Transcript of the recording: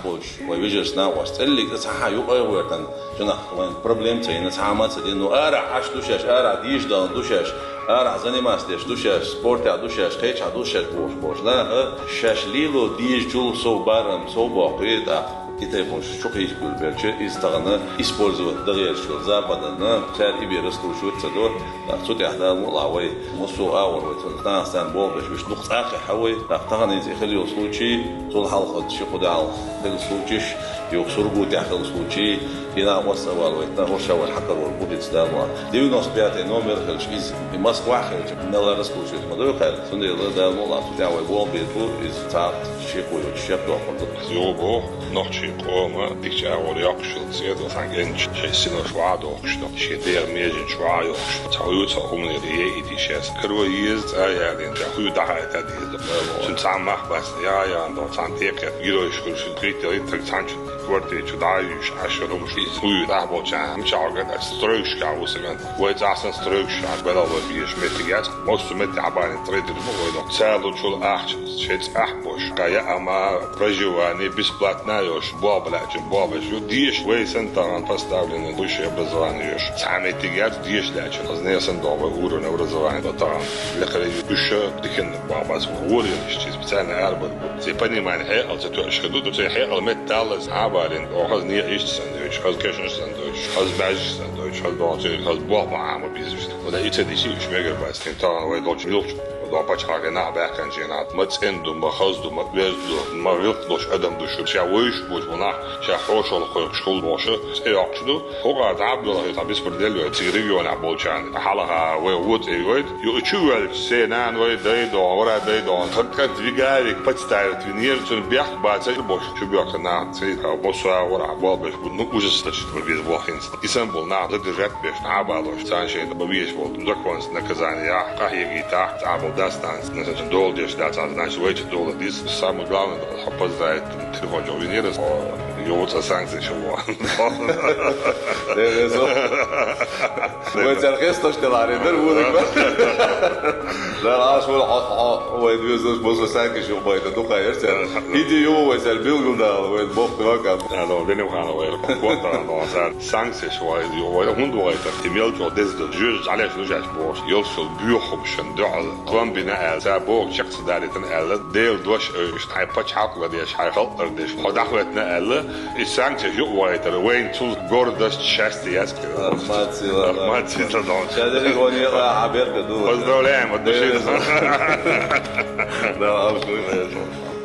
تعبوش ويجلسنا واستلك تصحى يقويرتن جنا وين بروبليم تينا تعمل تدينو عش دوشش ديش دان دوشش زني ماستش دوشش سبورت دوشش خيش دوشش بوش لا شش ليلو ديش جول سو بارم سو باقيدا كتابون شو يقول بيرجع يستغنى использовать догерчил западно царь иберскую шутцадо صوت احدى ملاوي مصو اور وتنستان بولش مش نقطه حوي تغني يخلي случай طول حلقه شي قدال случай يكسروا تحت случай هنا وصل ويتناقش والحكر والبودي تداوا 95 номер из Москвы на раскручивать модель خير سنده ده مولا تداوا بول بيتو из تاع شيكو شيكو يوبو نوتشي قوما ديك اور يقشل سيدو سانجن شيسينو شوادو قشتو شيدير ميجن شوايو تاويوتا همني دي دي شاس كرويز يعني تاخذ دعايه دي شن سامح بس يا اندو سانتيك يروش كل شيء بريتي تاعش ورتي تدايش عشرهم شيء هو دعبو جام مش عارف ستروكش كاوسمن ويت احسن ستروكش بلا بيش متيات موست متعبان تريد الموضوع سالو شو احش شيت احبوش كايا اما برجواني بسبلاتنا يوش بابش ديش ويسن تاعن поставлены высшее образование самые тягят диш лечен знаю сандова уровня образования таан лекали бюша дихен бабас уровень специальный арбат ты понимаешь а ты что тут ты хел металл абалин о не есть сандвич а кешен сандвич а баж сандвич а дочер а баба ама бизнес وده يتدشي مش ماجر بس تاعن ويدوش يلوش بچه‌ها نه بکن جنات متندو مخازدو مقبلدو مغلطش ادم دوش شاويش بود ونا شاخوش ولا خوش شغل باشه اياقشدو هو عبد الله تبيس بردلو تيريو انا بولشان حالها وود ايويد يوتشوال سينان وي دايدو ورا دايدو فكت فيغاريك بتستايت فينير تن بيخ باصي بوش شو بيخنا تي بوسا ورا بابش نو وجستش بالبيز واخينس اسامبل نا ضد الرات بيش عبالوش تانشي ببيش بود دكوانس نكزانيا قهيجي تحت عبال داستانس значит долдиш дата значит вычет доллар this самое главное опоздает телефон жовинерс يوصل санкции чего وانت القصه اشتغل ده ودك لا عاش هو يدوز بوز سانكي شو بايد دو خيرت يجي يوم وسال بيلغم ده وين بوخ وقت انا ديليمخانov كونتا نو санкции شو هو هوند وايت ايميل جو ديز دو جوج عليه شو جاش بوش يوصل بيوخم شندع قام بناء سابوك شخص داريتن ال ديل دوش اشتاي باتش حق ودي شاي خلطر ديش خدعوتنا ال السانكции جو وايت وين تو гордость счастье ماتي تدون شادي غوني عبير بدو поздравляем от души да